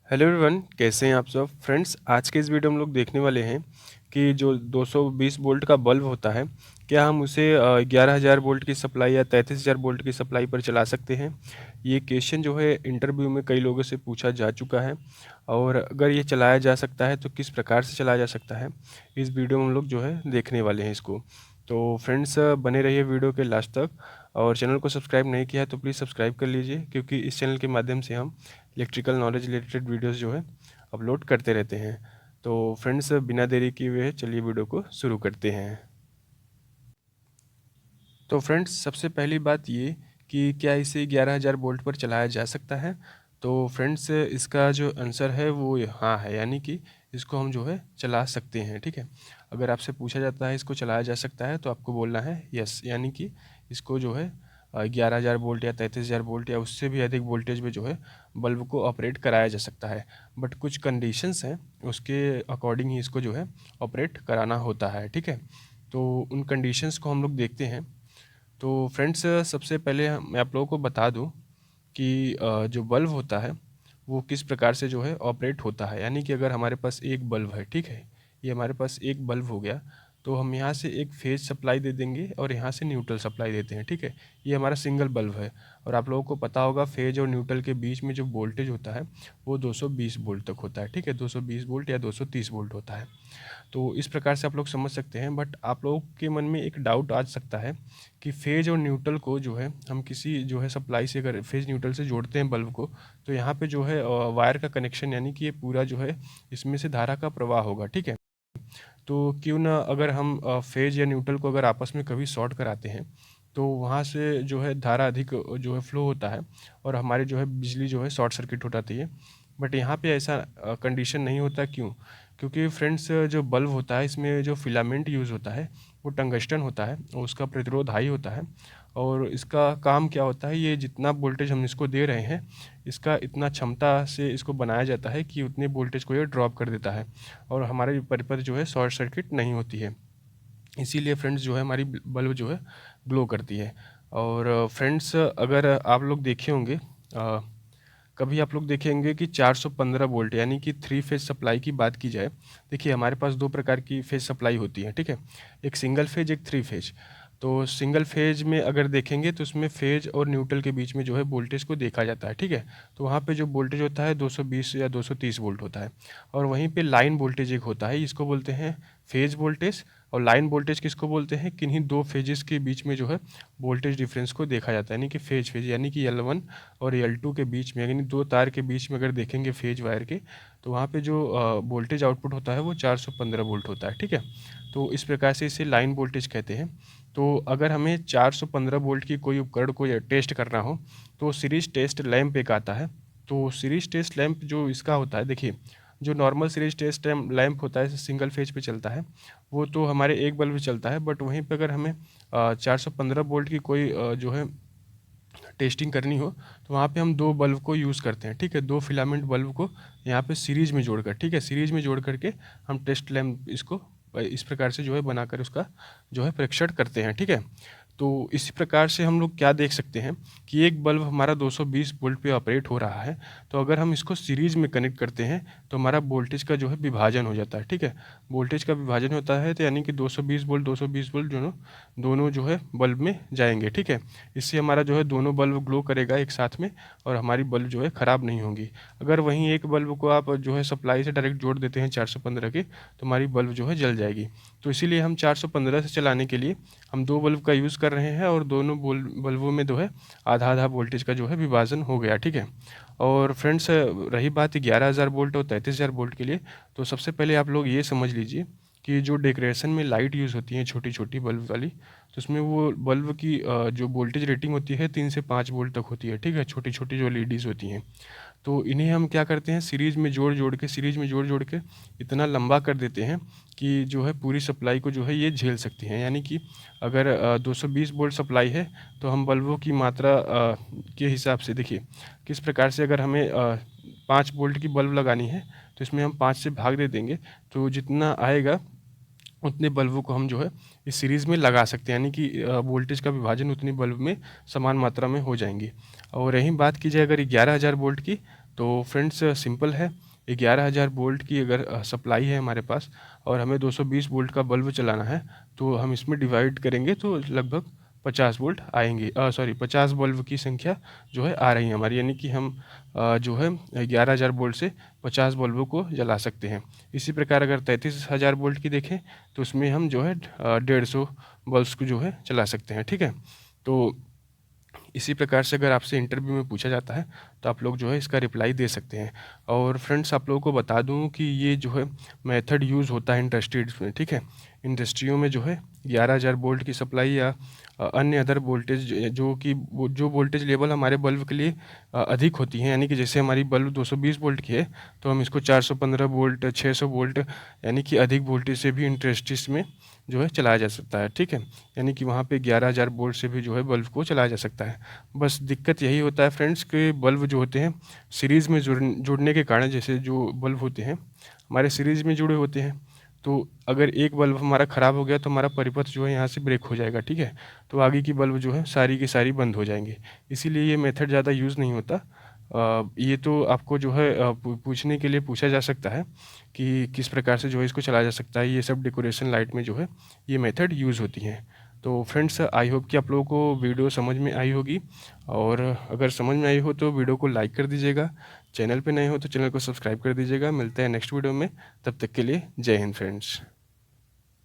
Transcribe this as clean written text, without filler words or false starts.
Hello everyone, कैसे हैं आप सब फ्रेंड्स। आज के इस वीडियो में हम लोग देखने वाले हैं कि जो 220 वोल्ट का बल्ब होता है, क्या हम उसे 11,000 वोल्ट की सप्लाई या 33,000 वोल्ट की सप्लाई पर चला सकते हैं। ये क्वेश्चन जो है इंटरव्यू में कई लोगों से पूछा जा चुका है, और अगर ये चलाया जा सकता है तो किस प्रकार से चलाया जा सकता है, इस वीडियो में हम लोग जो है देखने वाले हैं इसको। तो फ्रेंड्स, बने रहिए वीडियो के लास्ट तक, और चैनल को सब्सक्राइब नहीं किया है तो प्लीज़ सब्सक्राइब कर लीजिए, क्योंकि इस चैनल के माध्यम से हम इलेक्ट्रिकल नॉलेज रिलेटेड वीडियोस जो है अपलोड करते रहते हैं। तो फ्रेंड्स, बिना देरी किए हुए चलिए वीडियो को शुरू करते हैं। तो फ्रेंड्स, सबसे पहली बात ये कि क्या इसे 11,000 वोल्ट पर चलाया जा सकता है। तो फ्रेंड्स, इसका जो आंसर है वो हाँ है, यानी कि इसको हम जो है चला सकते हैं। ठीक है, अगर आपसे पूछा जाता है इसको चलाया जा सकता है तो आपको बोलना है यस, यानी कि इसको जो है 11,000 वोल्ट या 33,000 वोल्ट या उससे भी अधिक वोल्टेज में जो है बल्ब को ऑपरेट कराया जा सकता है। बट कुछ कंडीशंस हैं, उसके अकॉर्डिंग ही इसको जो है ऑपरेट कराना होता है। ठीक है, तो उन कंडीशंस को हम लोग देखते हैं। तो फ्रेंड्स, सबसे पहले मैं आप लोगों को बता दूं कि जो बल्ब होता है वो किस प्रकार से जो है ऑपरेट होता है। यानी कि अगर हमारे पास एक बल्ब है, ठीक है, ये हमारे पास एक बल्ब हो गया, तो हम यहाँ से एक फेज सप्लाई दे देंगे और यहाँ से न्यूट्रल सप्लाई देते हैं। ठीक है, ये हमारा सिंगल बल्ब है, और आप लोगों को पता होगा फेज और न्यूट्रल के बीच में जो वोल्टेज होता है वो 220 वोल्ट तक होता है। ठीक है, 220 वोल्ट या 230 वोल्ट होता है। तो इस प्रकार से आप लोग समझ सकते हैं। बट आप लोगों के मन में एक डाउट आ सकता है कि फेज और न्यूट्रल को जो है हम किसी जो है सप्लाई से अगर फेज न्यूट्रल से जोड़ते हैं बल्ब को, तो यहाँ पे जो है वायर का कनेक्शन, यानी कि ये पूरा जो है इसमें से धारा का प्रवाह होगा। ठीक है, तो क्यों ना अगर हम फेज या न्यूट्रल को अगर आपस में कभी शॉर्ट कराते हैं तो वहाँ से जो है धारा अधिक जो है फ्लो होता है, और हमारी जो है बिजली जो है शॉर्ट सर्किट हो जाती है। बट यहाँ पे ऐसा कंडीशन नहीं होता। क्यों? क्योंकि फ्रेंड्स, जो बल्ब होता है इसमें जो फिलामेंट यूज़ होता है वो टंगस्टन होता है, और उसका प्रतिरोध हाई होता है। और इसका काम क्या होता है, ये जितना वोल्टेज हम इसको दे रहे हैं इसका इतना क्षमता से इसको बनाया जाता है कि उतने वोल्टेज को ये ड्रॉप कर देता है, और हमारे परिपथ जो है शॉर्ट सर्किट नहीं होती है। इसीलिए फ्रेंड्स जो है हमारी बल्ब जो है ग्लो करती है। और फ्रेंड्स, अगर आप लोग देखे होंगे, कभी आप लोग देखेंगे कि 415 वोल्ट यानी कि थ्री फेज सप्लाई की बात की जाए, देखिए हमारे पास दो प्रकार की फेज सप्लाई होती है। ठीक है, एक सिंगल फेज, एक थ्री फेज। तो सिंगल फेज में अगर देखेंगे तो उसमें फेज और न्यूट्रल के बीच में जो है वोल्टेज को देखा जाता है। ठीक है, तो वहाँ पे जो वोल्टेज होता है 220 या 230 वोल्ट होता है। और वहीं पे लाइन वोल्टेज एक होता है, इसको बोलते हैं फेज वोल्टेज। और लाइन वोल्टेज किसको बोलते हैं, किन्हीं दो फेजेस के बीच में जो है वोल्टेज डिफरेंस को देखा जाता है, यानी कि फेज फेज, यानी कि L1 और L2 के बीच में, यानी दो तार के बीच में अगर देखेंगे फेज वायर के, तो वहाँ पे जो वोल्टेज आउटपुट होता है वो 415 वोल्ट होता है। ठीक है, तो इस प्रकार से इसे लाइन वोल्टेज कहते हैं। तो अगर हमें 415 वोल्ट की कोई उपकरण को टेस्ट करना हो तो सीरीज टेस्ट लैंप एक आता है। तो सीरीज टेस्ट लैंप जो इसका होता है, देखिए जो नॉर्मल सीरीज टेस्ट लैंप होता है सिंगल फेज पे चलता है, वो तो हमारे एक बल्ब पे चलता है। बट वहीं पे अगर हमें 415 वोल्ट की कोई जो है टेस्टिंग करनी हो तो वहाँ पे हम दो बल्ब को यूज़ करते हैं। ठीक है, दो फिलामेंट बल्ब को यहाँ पे सीरीज में जोड़कर, ठीक है, सीरीज में जोड़ करके हम टेस्ट लैंप इसको इस प्रकार से जो है बनाकर उसका जो है परीक्षण करते हैं। ठीक है, तो इसी प्रकार से हम लोग क्या देख सकते हैं कि एक बल्ब हमारा 220 वोल्ट पे ऑपरेट हो रहा है, तो अगर हम इसको सीरीज़ में कनेक्ट करते हैं तो हमारा वोल्टेज का जो है विभाजन हो जाता है। ठीक है, वोल्टेज का विभाजन होता है, तो यानी कि 220 वोल्ट दोनों जो है बल्ब में जाएंगे। ठीक है, इससे हमारा जो है दोनों बल्ब ग्लो करेगा एक साथ में, और हमारी बल्ब जो है ख़राब नहीं होंगी। अगर वहीं एक बल्ब को आप जो है सप्लाई से डायरेक्ट जोड़ देते हैं 415 के, तो हमारी बल्ब जो है जल जाएगी। तो इसीलिए हम 415 से चलाने के लिए हम दो बल्ब का यूज़ कर रहे हैं, और दोनों बल्बों में जो है आधा आधा वोल्टेज का जो है विभाजन हो गया। ठीक है, और फ्रेंड्स, रही बात 11,000 वोल्ट और 33,000 वोल्ट के लिए, तो सबसे पहले आप लोग ये समझ लीजिए कि जो डेकोरेशन में लाइट यूज़ होती है छोटी छोटी बल्ब वाली, तो उसमें वो बल्ब की जो वोल्टेज रेटिंग होती है 3 से 5 वोल्ट तक होती है। ठीक है, छोटी छोटी जो एलईडीज़ होती हैं, तो इन्हें हम क्या करते हैं सीरीज़ में जोड़ जोड़ के इतना लंबा कर देते हैं कि जो है पूरी सप्लाई को जो है ये झेल सकती हैं। यानी कि अगर 220 वोल्ट सप्लाई है तो हम बल्बों की मात्रा के हिसाब से देखिए किस प्रकार से, अगर हमें 5 वोल्ट की बल्ब लगानी है तो इसमें हम 5 से भाग दे देंगे, तो जितना आएगा उतने बल्बों को हम जो है इस सीरीज़ में लगा सकते हैं, यानी कि वोल्टेज का विभाजन उतनी बल्ब में समान मात्रा में हो जाएंगी। और रही बात की जाए अगर 11,000 वोल्ट की, तो फ्रेंड्स सिंपल है, 11,000 वोल्ट की अगर सप्लाई है हमारे पास और हमें 220 वोल्ट का बल्ब चलाना है, तो हम इसमें डिवाइड करेंगे तो लगभग 50 वोल्ट आएंगे, सॉरी 50 बल्ब की संख्या जो है आ रही है हमारी, यानी कि हम जो है 11,000 वोल्ट से 50 बल्बों को जला सकते हैं। इसी प्रकार अगर 33,000 वोल्ट की देखें तो उसमें हम जो है 150 बल्ब्स को जो है चला सकते हैं। ठीक है, तो इसी प्रकार से अगर आपसे इंटरव्यू में पूछा जाता है तो आप लोग जो है इसका रिप्लाई दे सकते हैं। और फ्रेंड्स आप लोगों को बता दूं कि ये जो है मेथड यूज़ होता है इंडस्ट्रीज में। ठीक है, इंडस्ट्रियों में जो है 11,000 वोल्ट की सप्लाई या अन्य अदर वोल्टेज जो वोल्टेज लेवल हमारे बल्ब के लिए अधिक होती हैं, यानी कि जैसे हमारी बल्ब 220 वोल्ट की है तो हम इसको 415 वोल्ट, 600 वोल्ट यानी कि अधिक वोल्टेज से भी इंडस्ट्रीज में जो है चलाया जा सकता है। ठीक है, यानी कि वहाँ पे 11,000 वोल्ट से भी जो है बल्ब को चलाया जा सकता है। बस दिक्कत यही होता है फ्रेंड्स कि बल्ब जो होते हैं सीरीज़ में जुड़ने के कारण, जैसे जो बल्ब होते हैं हमारे सीरीज़ में जुड़े होते हैं, तो अगर एक बल्ब हमारा ख़राब हो गया तो हमारा परिपथ जो है यहाँ से ब्रेक हो जाएगा। ठीक है, तो आगे की बल्ब जो है सारी की सारी बंद हो जाएंगे। इसीलिए ये मेथड ज़्यादा यूज़ नहीं होता। ये तो आपको जो है पूछने के लिए पूछा जा सकता है कि किस प्रकार से जो है इसको चलाया जा सकता है। ये सब डेकोरेशन लाइट में जो है ये मेथड यूज़ होती हैं। तो फ्रेंड्स आई होप कि आप लोगों को वीडियो समझ में आई होगी, और अगर समझ में आई हो तो वीडियो को लाइक कर दीजिएगा, चैनल पे नए हो तो चैनल को सब्सक्राइब कर दीजिएगा। मिलते हैं नेक्स्ट वीडियो में, तब तक के लिए जय हिंद फ्रेंड्स।